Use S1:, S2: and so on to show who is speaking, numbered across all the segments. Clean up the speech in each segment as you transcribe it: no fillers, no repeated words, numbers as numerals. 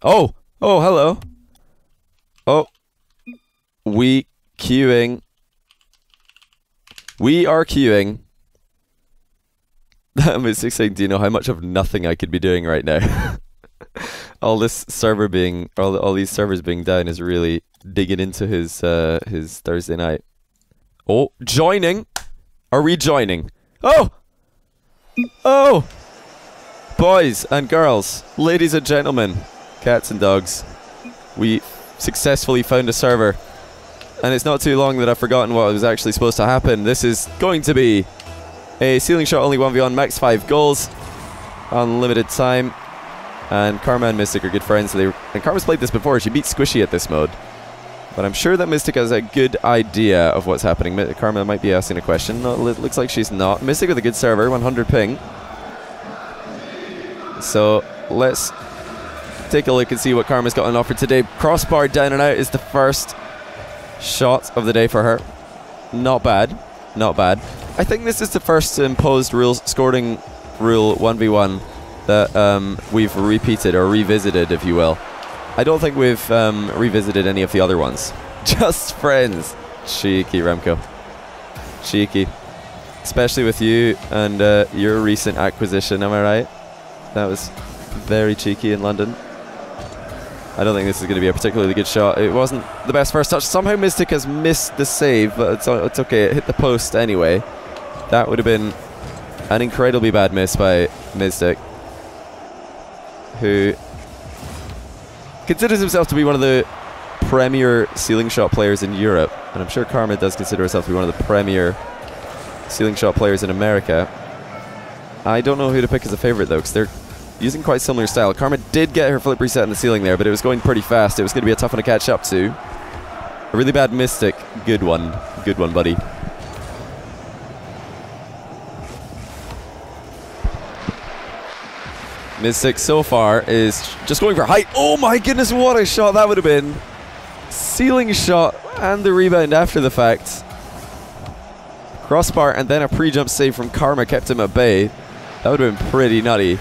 S1: Oh! Oh, hello. Oh. We queuing. We are queuing. Miztik saying, do you know how much of nothing I could be doing right now? All this server being, all these servers being down is really digging into his Thursday night. Oh, joining! Are we joining? Oh! Oh! Boys and girls, ladies and gentlemen, cats and dogs, we successfully found a server. And it's not too long that I've forgotten what was actually supposed to happen. This is going to be a ceiling shot only 1v1, max 5 goals, unlimited time. And Karma and Miztik are good friends. And Karma's played this before. She beat Squishy at this mode. But I'm sure that Miztik has a good idea of what's happening. Karma might be asking a question. No, it looks like she's not. Miztik with a good server, 100 ping. So let's take a look and see what Karma's got on offer today. Crossbar down and out is the first shot of the day for her. Not bad. Not bad. I think this is the first imposed scoring rule 1v1 that we've repeated or revisited, if you will. I don't think we've revisited any of the other ones. Just friends. Cheeky, Remco. Cheeky. Especially with you and your recent acquisition, am I right? That was very cheeky in London. I don't think this is going to be a particularly good shot. It wasn't the best first touch. Somehow Miztik has missed the save, but it's okay. It hit the post anyway. That would have been an incredibly bad miss by Miztik, who considers himself to be one of the premier ceiling shot players in Europe. And I'm sure Karma does consider herself to be one of the premier ceiling shot players in America. I don't know who to pick as a favorite, though, because they're using quite similar style. Karma did get her flip reset in the ceiling there, but it was going pretty fast. It was going to be a tough one to catch up to. A really bad Miztik. Good one. Good one, buddy. Miztik so far is just going for height. Oh my goodness, what a shot that would have been. Ceiling shot and the rebound after the fact. Crossbar and then a pre-jump save from Karma kept him at bay. That would have been pretty nutty.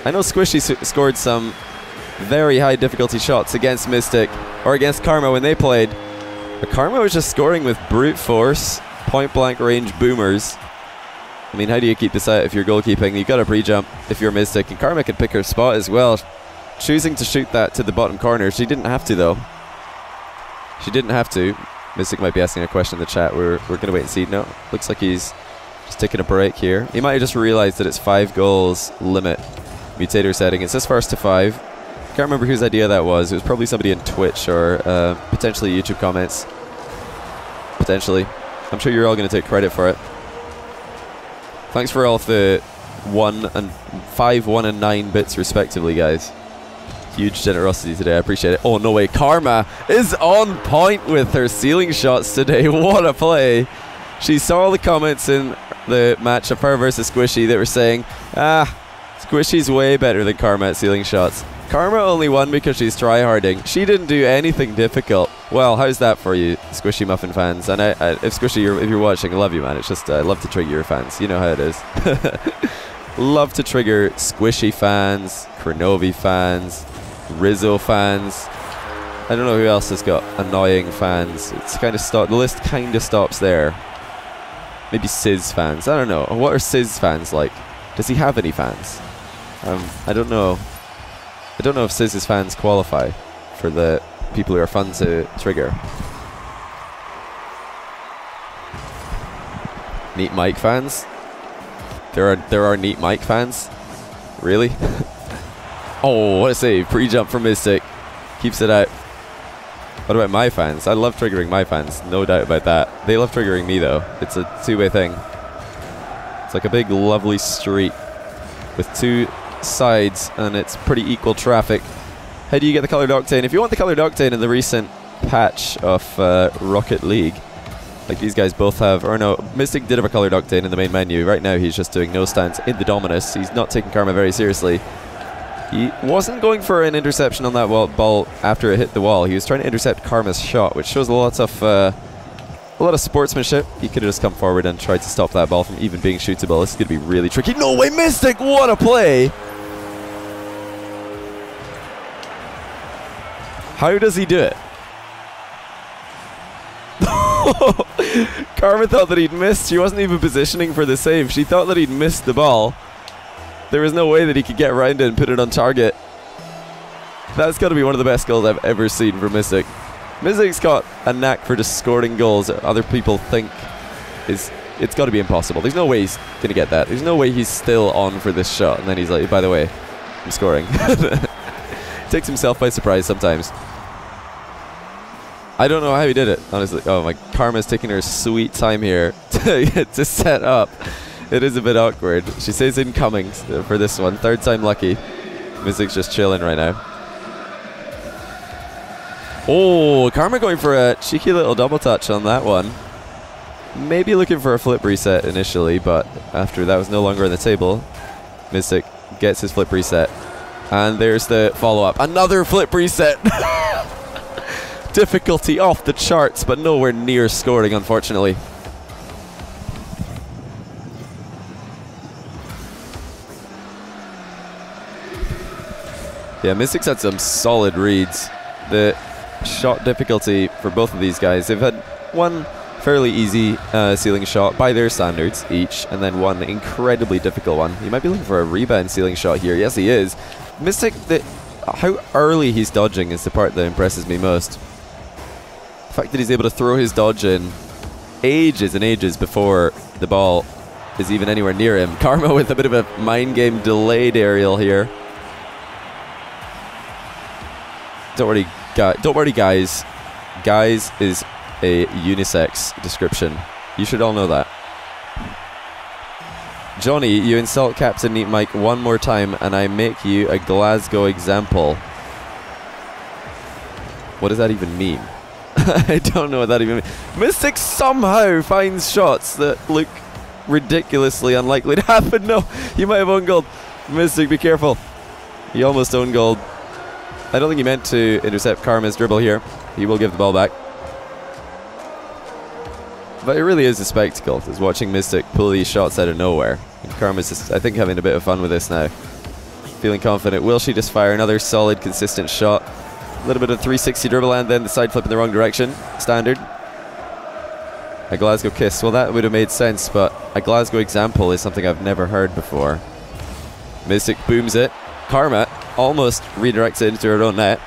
S1: I know Squishy scored some very high difficulty shots against Miztik or against Karma when they played. But Karma was just scoring with brute force, point blank range boomers. I mean, how do you keep this out if you're goalkeeping? You've got a pre-jump if you're Miztik, and Karma can pick her spot as well. Choosing to shoot that to the bottom corner. She didn't have to, though. She didn't have to. Miztik might be asking a question in the chat. We're going to wait and see. No, looks like he's just taking a break here. He might have just realized that it's 5 goals limit mutator setting. It says first to 5. Can't remember whose idea that was. It was probably somebody in Twitch or potentially YouTube comments. Potentially. I'm sure you're all going to take credit for it. Thanks for all of the 5, 1 and 9 bits respectively, guys. Huge generosity today, I appreciate it. Oh no way, Karma is on point with her ceiling shots today. What a play. She saw all the comments in the match of her versus Squishy that were saying, Squishy's way better than Karma at ceiling shots. Karma only won because she's tryharding. She didn't do anything difficult. Well, how's that for you, Squishy Muffin fans? And if Squishy, if you're watching, I love you, man. It's just, I love to trigger your fans. You know how it is. Love to trigger Squishy fans, Kronovi fans, Rizzo fans. I don't know who else has got annoying fans. It's kind of the list kind of stops there. Maybe Sizz fans. I don't know. What are Sizz fans like? Does he have any fans? I don't know. I don't know if Sizz's fans qualify for the people who are fun to trigger. Neat Mike fans? There are Neat Mike fans? Really? Oh, what a save. Pre-jump from Miztik. Keeps it out. What about my fans? I love triggering my fans. No doubt about that. They love triggering me, though. It's a two-way thing. It's like a big, lovely street with 2 sides, and it's pretty equal traffic. How do you get the colored octane? If you want the colored octane in the recent patch of Rocket League, like these guys both have, or no, Miztik did have a colored octane in the main menu. Right now he's just doing no stance in the Dominus. He's not taking Karma very seriously. He wasn't going for an interception on that ball after it hit the wall. He was trying to intercept Karma's shot, which shows a lot of sportsmanship. He could have just come forward and tried to stop that ball from even being shootable. This is going to be really tricky. No way, Miztik! What a play! How does he do it? Karma thought that he'd missed. She wasn't even positioning for the save. She thought that he'd missed the ball. There was no way that he could get around it and put it on target. That's got to be one of the best goals I've ever seen from Miztik. Miztik's got a knack for just scoring goals that other people think it's got to be impossible. There's no way he's going to get that. There's no way he's still on for this shot. And then he's like, by the way, I'm scoring. Takes himself by surprise sometimes. I don't know how he did it, honestly. Oh my, Karma's taking her sweet time here to set up. It is a bit awkward. She says incoming for this one. Third time lucky. Miztik's just chilling right now. Oh, Karma going for a cheeky little double touch on that one. Maybe looking for a flip reset initially, but after that was no longer on the table, Miztik gets his flip reset. And there's the follow-up. Another flip reset! Difficulty off the charts, but nowhere near scoring, unfortunately. Yeah, Miztik's had some solid reads. The shot difficulty for both of these guys, they've had one fairly easy ceiling shot by their standards each, and then one incredibly difficult one. He might be looking for a rebound ceiling shot here. Yes, he is. Miztik, how early he's dodging is the part that impresses me most. The fact that he's able to throw his dodge in ages and ages before the ball is even anywhere near him. Karma with a bit of a mind game delayed aerial here. Don't worry, guys. Guys is a unisex description. You should all know that. Johnny, you insult Captain Neat Mike one more time and I make you a Glasgow example. What does that even mean? I don't know what that even means. Miztik somehow finds shots that look ridiculously unlikely to happen. No, you might have own goal. Miztik, be careful. He almost owned goal. I don't think he meant to intercept Karma's dribble here. He will give the ball back. But it really is a spectacle, just watching Miztik pull these shots out of nowhere. And Karma's just, I think, having a bit of fun with this now. Feeling confident. Will she just fire another solid, consistent shot? A little bit of 360 dribble and then the side flip in the wrong direction. Standard. A Glasgow kiss. Well, that would have made sense, but a Glasgow example is something I've never heard before. Miztik booms it. Karma almost redirects it into her own net.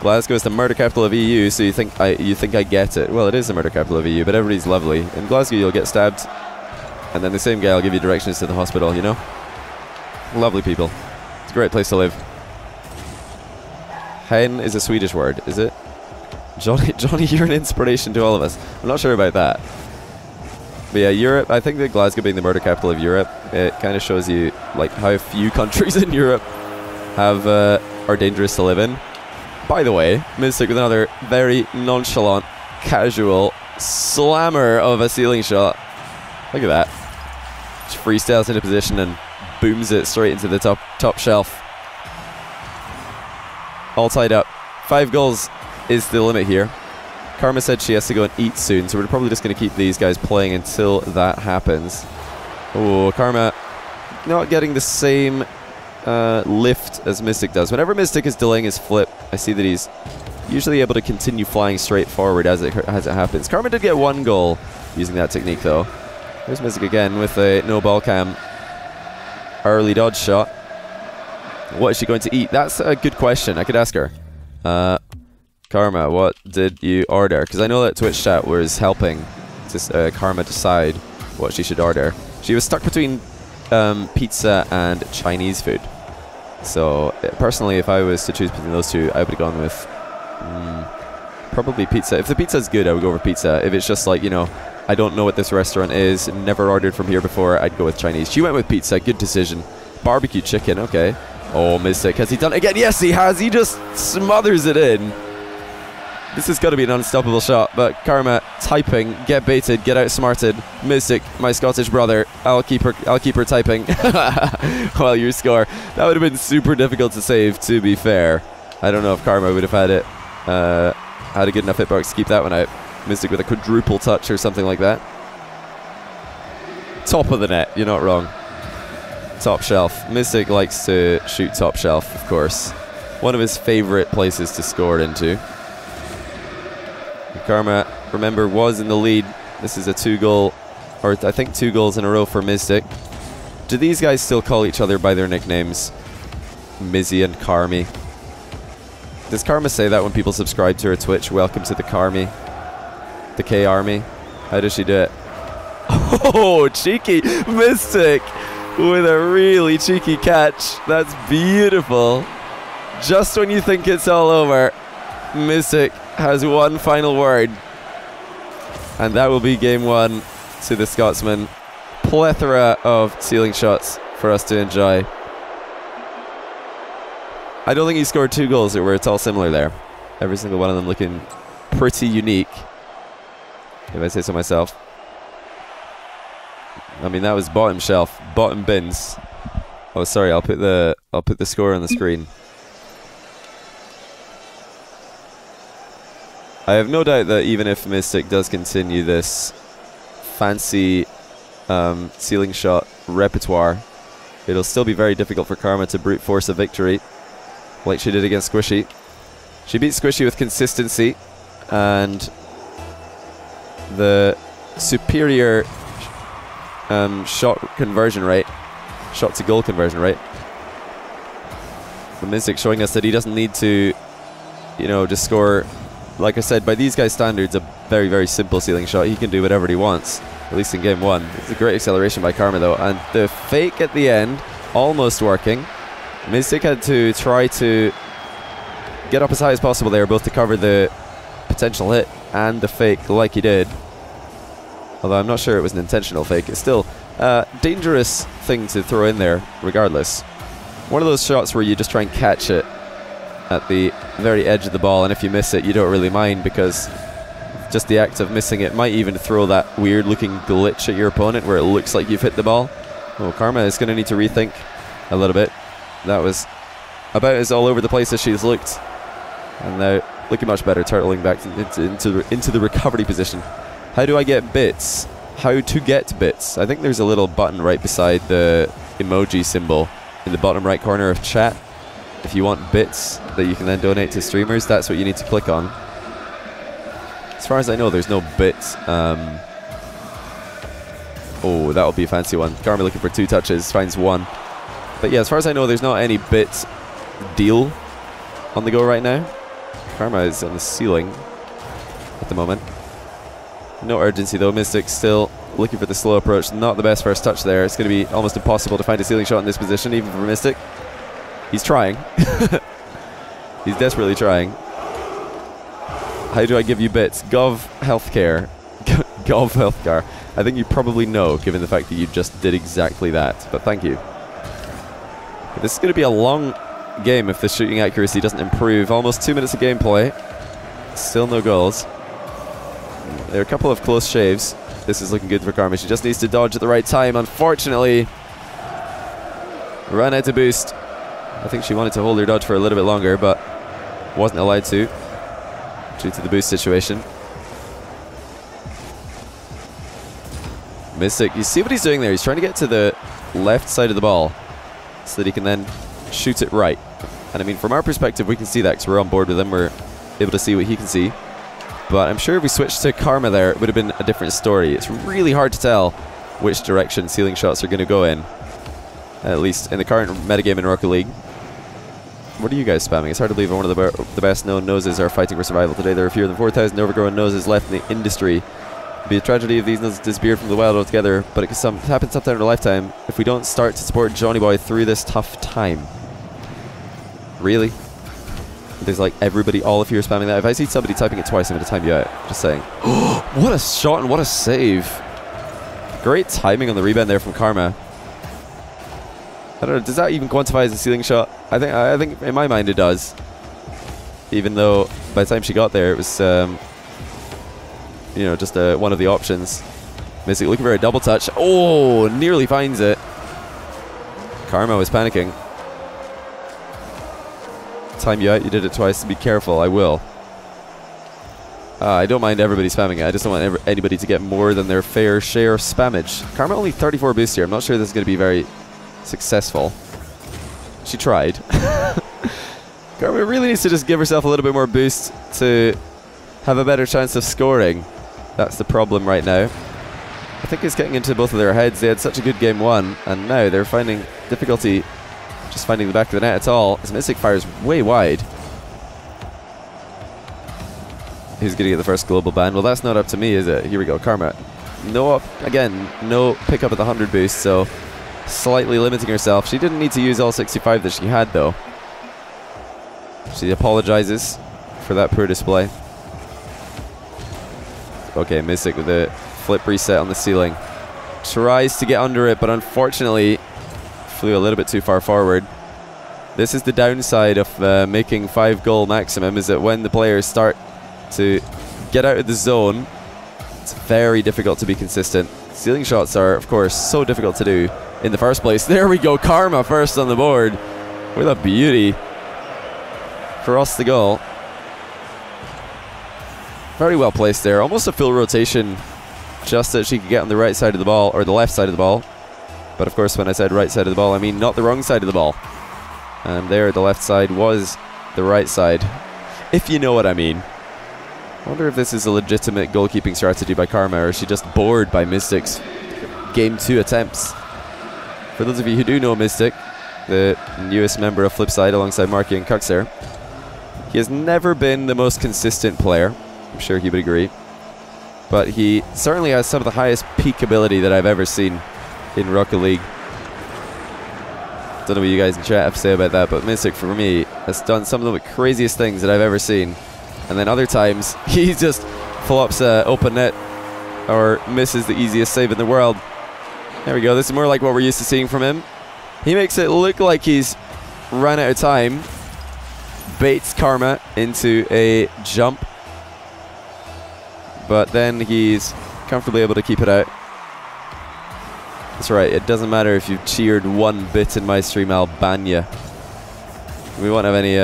S1: Glasgow is the murder capital of EU, so you think I get it. Well, it is the murder capital of EU, but everybody's lovely. In Glasgow, you'll get stabbed, and then the same guy will give you directions to the hospital, you know? Lovely people. It's a great place to live. Hen is a Swedish word, is it? Johnny, you're an inspiration to all of us. I'm not sure about that. But yeah, Europe, I think that Glasgow being the murder capital of Europe, it kind of shows you like how few countries in Europe have are dangerous to live in. By the way, Miztik with another very nonchalant, casual slammer of a ceiling shot. Look at that. Just freestyles into position and booms it straight into the top shelf. All tied up. 5 goals is the limit here. Karma said she has to go and eat soon, so we're probably just going to keep these guys playing until that happens. Oh, Karma not getting the same lift as Miztik does. Whenever Miztik is delaying his flip, I see that he's usually able to continue flying straight forward as it happens. Karma did get 1 goal using that technique, though. There's Miztik again with a no ball cam early dodge shot. What is she going to eat? That's a good question. I could ask her. Karma, what did you order? Because I know that Twitch chat was helping Karma decide what she should order. She was stuck between pizza and Chinese food. So personally, if I was to choose between those two, I would have gone with probably pizza. If the pizza's good, I would go for pizza. If it's just like, you know, I don't know what this restaurant is, never ordered from here before, I'd go with Chinese. She went with pizza. Good decision. Barbecue chicken, okay. Oh, Miztik, has he done it again? Yes, he has. He just smothers it in. This has got to be an unstoppable shot, but Karma typing, get baited, get outsmarted. Miztik, my Scottish brother, I'll keep her typing while you score. That would have been super difficult to save, to be fair. I don't know if Karma would have had it, had a good enough hitbox to keep that one out. Miztik with a quadruple touch or something like that. Top of the net, you're not wrong. Top shelf. Miztik likes to shoot top shelf, of course. one of his favorite places to score into. Karma, remember, was in the lead. This is a 2-goal, or I think 2 goals in a row for Miztik. Do these guys still call each other by their nicknames? Mizzy and Carmy. Does Karma say that when people subscribe to her Twitch? Welcome to the Carmy. The K Army. How does she do it? Oh, cheeky Miztik with a really cheeky catch. That's beautiful. Just when you think it's all over, Miztik has one final word. And that will be game 1 to the Scotsman. Plethora of ceiling shots for us to enjoy. I don't think he scored 2 goals where it's all similar there. Every single one of them looking pretty unique, if I say so myself. I mean, that was bottom shelf, bottom bins. Oh, sorry, I'll put the score on the screen. I have no doubt that even if Miztik does continue this fancy ceiling shot repertoire, it'll still be very difficult for Karma to brute force a victory like she did against Squishy. She beat Squishy with consistency and the superior shot conversion rate, shot to goal conversion rate. The Miztik showing us that he doesn't need to, you know, just score, like I said, by these guys' standards, a very, very simple ceiling shot. He can do whatever he wants, at least in game 1. It's a great acceleration by Karma though, and the fake at the end, almost working. Miztik had to try to get up as high as possible there, both to cover the potential hit and the fake like he did. Although I'm not sure it was an intentional fake. It's still a dangerous thing to throw in there, regardless. One of those shots where you just try and catch it at the very edge of the ball, and if you miss it, you don't really mind, because just the act of missing it might even throw that weird looking glitch at your opponent where it looks like you've hit the ball. Oh, Karma is going to need to rethink a little bit. That was about as all over the place as she's looked. And now looking much better, turtling back into the recovery position. How do I get bits? How to get bits? I think there's a little button right beside the emoji symbol in the bottom right corner of chat. If you want bits that you can then donate to streamers, that's what you need to click on. As far as I know, there's no bits. Oh, that'll be a fancy one. Karma looking for 2 touches, finds 1. But yeah, as far as I know, there's not any bit deal on the go right now. Karma is on the ceiling at the moment. No urgency though. Miztik still looking for the slow approach. Not the best first touch there. It's going to be almost impossible to find a ceiling shot in this position, even for Miztik. He's trying. He's desperately trying. How do I give you bits? Gov Healthcare. Gov Healthcare. I think you probably know, given the fact that you just did exactly that. But thank you. This is going to be a long game if the shooting accuracy doesn't improve. Almost 2 minutes of gameplay. Still no goals. There are a couple of close shaves. This is looking good for Karma. She just needs to dodge at the right time. Unfortunately, ran out of boost. I think she wanted to hold her dodge for a little bit longer, but wasn't allowed to due to the boost situation. Miztik, you see what he's doing there? He's trying to get to the left side of the ball so that he can then shoot it right. And I mean, from our perspective, we can see that because we're on board with him. We're able to see what he can see. But I'm sure if we switched to Karma there, it would have been a different story. It's really hard to tell which direction ceiling shots are going to go in, at least in the current metagame in Rocket League. What are you guys spamming? It's hard to believe one of the best known noses are fighting for survival today. There are fewer than 4,000 overgrown noses left in the industry. It'd be a tragedy if these noses disappeared from the wild altogether, but it can happen sometime in a lifetime if we don't start to support Johnny Boy through this tough time. Really? There's like everybody, all of you are spamming that. If I see somebody typing it twice, I'm going to time you out. Just saying. What a shot and what a save. Great timing on the rebound there from Karma. I don't know, does that even quantify as a ceiling shot? I think in my mind it does. Even though by the time she got there, it was, you know, just one of the options. Miztik looking for a double touch. Oh, nearly finds it. Karma was panicking. Time you out, you did it twice. Be careful, I will. I don't mind everybody spamming it. I just don't want anybody to get more than their fair share of spammage. Karma only 34 boost here. I'm not sure this is going to be very successful. She tried. Karma really needs to just give herself a little bit more boost to have a better chance of scoring. That's the problem right now. I think it's getting into both of their heads. They had such a good game one, and now they're finding difficulty just finding the back of the net at all. As Miztik fires way wide. Who's going to get the first global ban? Well, that's not up to me, is it? Here we go, Karma. No pick up at the 100 boost, so slightly limiting herself. She didn't need to use all 65 that she had, though. She apologizes for that poor display. Okay, Miztik with a flip reset on the ceiling. Tries to get under it, but unfortunately flew a little bit too far forward. This is the downside of making 5-goal maximum, is that when the players start to get out of the zone, it's very difficult to be consistent. Ceiling shots are, of course, so difficult to do in the first place. There we go, Karma first on the board with a beauty. Across the goal. Very well placed there. Almost a full rotation just that she could get on the right side of the ball, or the left side of the ball. But of course, when I said right side of the ball, I mean not the wrong side of the ball. And there, the left side was the right side, if you know what I mean. I wonder if this is a legitimate goalkeeping strategy by Karma, or is she just bored by Miztik's Game 2 attempts? For those of you who do know Miztik, the newest member of Flipside alongside Marky and Kuxer, he has never been the most consistent player. I'm sure he would agree. But he certainly has some of the highest peak ability that I've ever seen in Rocket League. Don't know what you guys in chat have to say about that, but Miztik, for me, has done some of the craziest things that I've ever seen. And then other times, he just flops open net or misses the easiest save in the world. There we go. This is more like what we're used to seeing from him. He makes it look like he's run out of time. Baits Karma into a jump. But then he's comfortably able to keep it out. That's right, it doesn't matter if you've cheered one bit in my stream, I'll ban you. We won't have any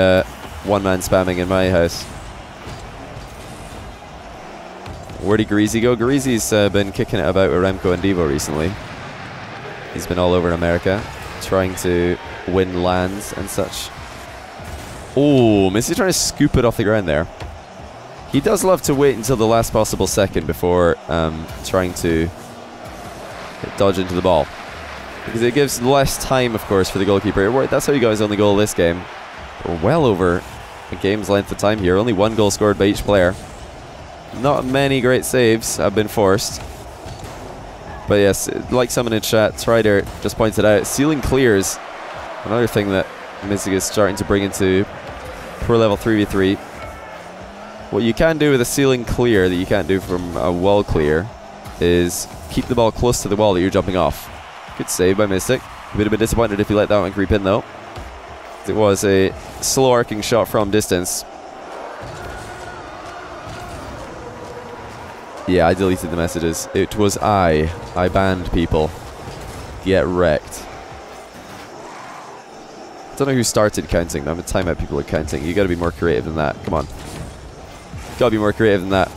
S1: one-man spamming in my house. Where'd Greasy go? Greasy's been kicking it about with Remco and Devo recently. He's been all over in America, trying to win lands and such. Oh, Missy's trying to scoop it off the ground there. He does love to wait until the last possible second before trying to dodge into the ball, because it gives less time, of course, for the goalkeeper. That's how he got his only goal this game. We're well over a game's length of time here. Only 1 goal scored by each player. Not many great saves have been forced. But yes, like someone in chat, Strider just pointed out, ceiling clears. Another thing that Miztik is starting to bring into pro level 3v3. What you can do with a ceiling clear that you can't do from a wall clear is keep the ball close to the wall that you're jumping off. Good save by Miztik. Would have been disappointed if he let that one creep in though. It was a slow arcing shot from distance. Yeah, I deleted the messages. It was I banned people. Get wrecked. Don't know who started counting. I'm gonna time out people at counting. You gotta be more creative than that. Come on. Gotta be more creative than that.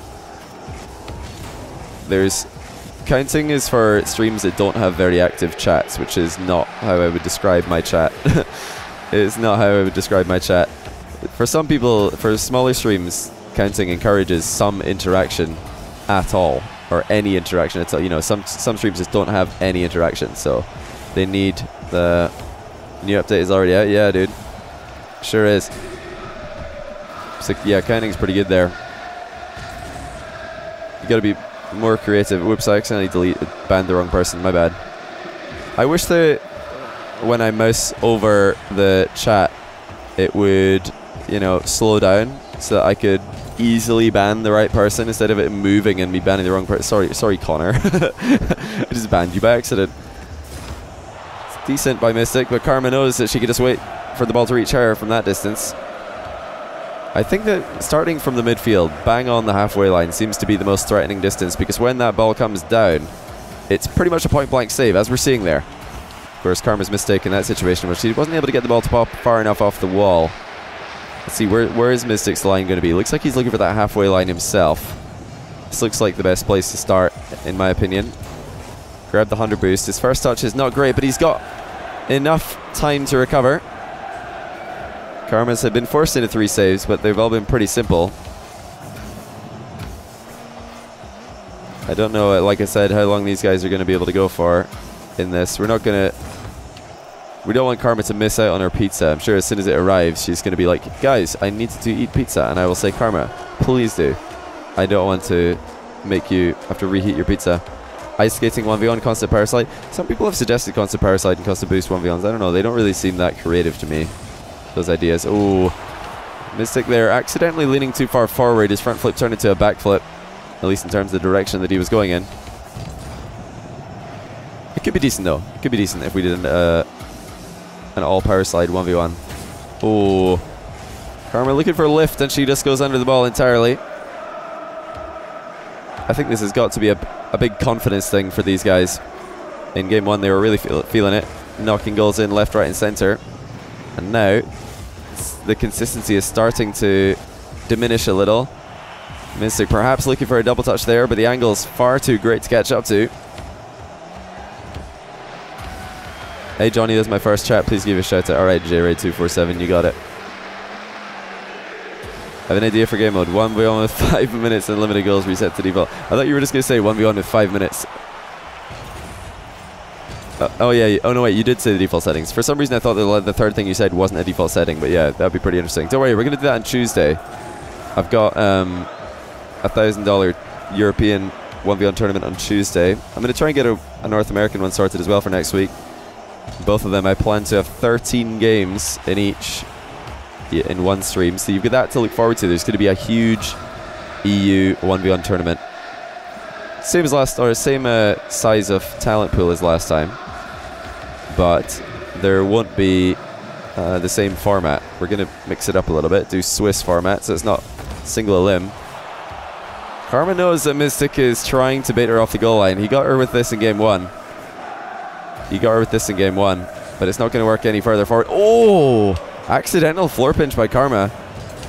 S1: Counting is for streams that don't have very active chats, which is not how I would describe my chat. It's not how I would describe my chat. For some people, for smaller streams, counting encourages some interaction at all, or any interaction at all. You know, some streams just don't have any interaction, so they need the new update is already out. Yeah, dude, sure is. So yeah, counting's pretty good there. You gotta be more creative. Whoops, I accidentally banned the wrong person, my bad. I wish that when I mouse over the chat it would, you know, slow down so that I could easily ban the right person instead of it moving and me banning the wrong person. Sorry Connor. I just banned you by accident. It's decent by Miztik, but Karma knows that she could just wait for the ball to reach her from that distance. I think that starting from the midfield, bang on the halfway line, seems to be the most threatening distance, because when that ball comes down, it's pretty much a point-blank save, as we're seeing there. Of course, Karma's mistake in that situation was she wasn't able to get the ball to pop far enough off the wall. Let's see, where is Miztik's line going to be? Looks like he's looking for that halfway line himself. This looks like the best place to start, in my opinion. Grab the 100 boost. His first touch is not great, but he's got enough time to recover. Karma's have been forced into 3 saves, but they've all been pretty simple. I don't know, like I said, how long these guys are going to be able to go for in this. We don't want Karma to miss out on her pizza. I'm sure as soon as it arrives, she's going to be like, guys, I need to eat pizza. And I will say, Karma, please do. I don't want to make you have to reheat your pizza. Ice skating 1v1, constant power slide. Some people have suggested constant power slide and constant boost 1v1s. I don't know, they don't really seem that creative to me, those ideas. Oh, Miztik there, accidentally leaning too far forward. His front flip turned into a back flip, at least in terms of the direction that he was going in. It could be decent though. It could be decent if we did an all power slide 1v1. Oh, Karma looking for a lift and she just goes under the ball entirely. I think this has got to be a big confidence thing for these guys. In game 1 they were really feeling it, knocking goals in left, right and centre. And now the consistency is starting to diminish a little. Miztik perhaps looking for a double touch there, but the angle's far too great to catch up to. Hey Johnny, this is my first chat. Please give a shout out. Alright, JRaid247, you got it. I have an idea for game mode. 1v1 with 5 minutes and limited goals reset to default. I thought you were just going to say 1v1 with 5 minutes. Oh yeah, oh no wait, you did say the default settings. For some reason I thought the third thing you said wasn't a default setting, but yeah, that would be pretty interesting. Don't worry, we're going to do that on Tuesday. I've got $1,000 European 1v1 tournament on Tuesday. I'm going to try and get a North American one sorted as well for next week. Both of them I plan to have 13 games in each in one stream, so you've got that to look forward to. There's going to be a huge EU 1v1 tournament. Same as last, or same size of talent pool as last time, but there won't be the same format. We're going to mix it up a little bit, do Swiss format, so it's not single elim. Karma knows that Miztik is trying to bait her off the goal line. He got her with this in game 1. But it's not going to work any further forward. Oh! Accidental floor pinch by Karma.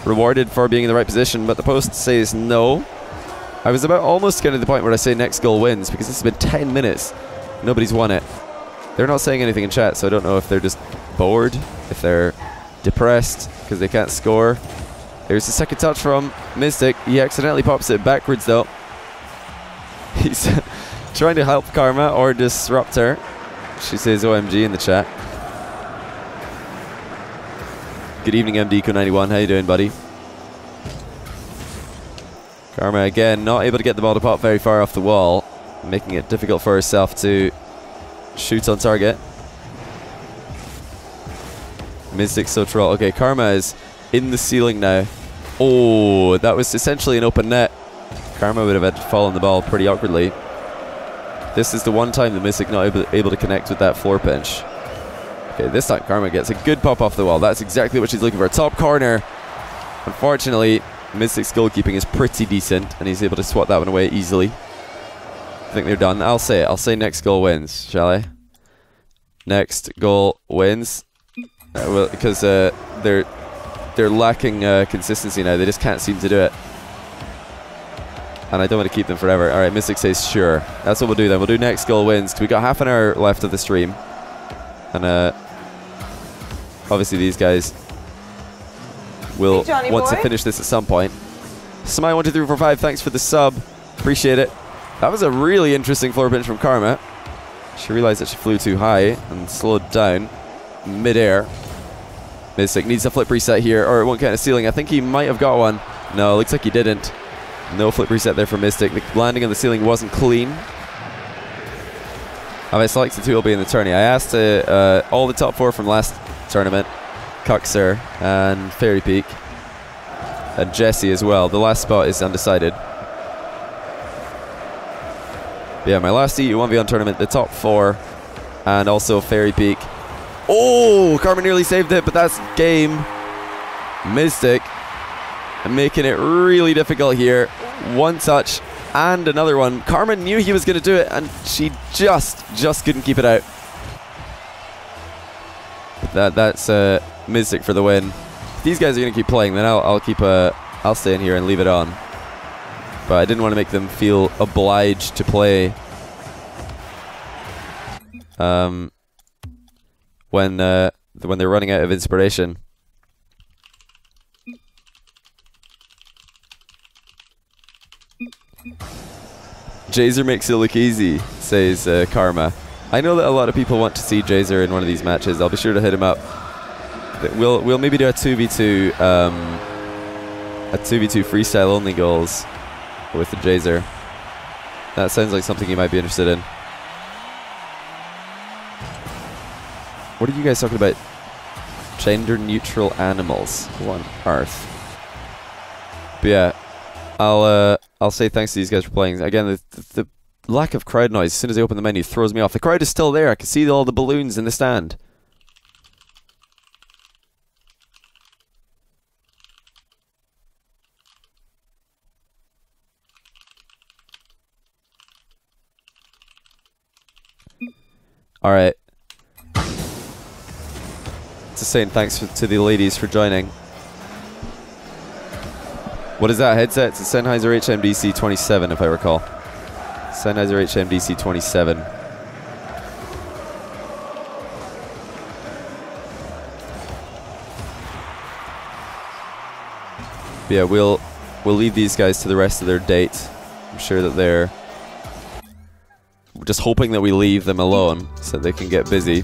S1: Rewarded for being in the right position, but the post says no. I was about almost getting to the point where I say next goal wins, because this has been 10 minutes. Nobody's won it. They're not saying anything in chat, so I don't know if they're just bored, if they're depressed because they can't score. Here's the second touch from Miztik. He accidentally pops it backwards though. He's trying to help Karma or disrupt her. She says OMG in the chat. Good evening MDco91, how you doing buddy? Karma again not able to get the ball to pop very far off the wall, making it difficult for herself to shoot on target. Miztik so troll. Okay, Karma is in the ceiling now. Oh, that was essentially an open net. Karma would have had to fall on the ball pretty awkwardly. This is the one time that Miztik not able to connect with that floor pinch. Okay, this time Karma gets a good pop off the wall. That's exactly what she's looking for. Top corner. Unfortunately, Miztik's goalkeeping is pretty decent, and he's able to swat that one away easily. I think they're done. I'll say it. I'll say next goal wins, shall I? Next goal wins. Well, because they're lacking consistency now. They just can't seem to do it. And I don't want to keep them forever. Alright, Miztik says sure. That's what we'll do then. We'll do next goal wins, because we got half an hour left of the stream. And obviously these guys will want to finish this at some point. Smile12345, thanks for the sub. Appreciate it. That was a really interesting floor pinch from Karma. She realized that she flew too high and slowed down mid-air. Miztik needs a flip reset here, or it won't count as ceiling. I think he might have got one. No, looks like he didn't. No flip reset there for Miztik. The landing on the ceiling wasn't clean. I selected who will be in the tourney. I asked all the top 4 from last tournament, Cuxer and Fairy Peak, and Jesse as well. The last spot is undecided. But yeah, my last EU 1v1 tournament, the top 4, and also Fairy Peak. Oh, Karma nearly saved it, but that's game. Miztik making it really difficult here. One touch and another one. Karma knew he was going to do it, and she just couldn't keep it out. That's Miztik for the win. If these guys are going to keep playing, then I'll stay in here and leave it on. But I didn't want to make them feel obliged to play when they're running out of inspiration. Jazer makes it look easy, says Karma. I know that a lot of people want to see Jazer in one of these matches. I'll be sure to hit him up. We'll maybe do a 2v2 freestyle only goals with the Jazer. That sounds like something you might be interested in. What are you guys talking about? Gender neutral animals. What on earth? But yeah, I'll say thanks to these guys for playing. Again, the lack of crowd noise as soon as I open the menu throws me off. The crowd is still there. I can see all the balloons in the stand. Alright. Just saying thanks to the ladies for joining. What is that headset? It's a Sennheiser HMDC 27 if I recall. Sennheiser HMDC 27. But yeah, we'll leave these guys to the rest of their date. I'm sure that they're just hoping that we leave them alone so they can get busy.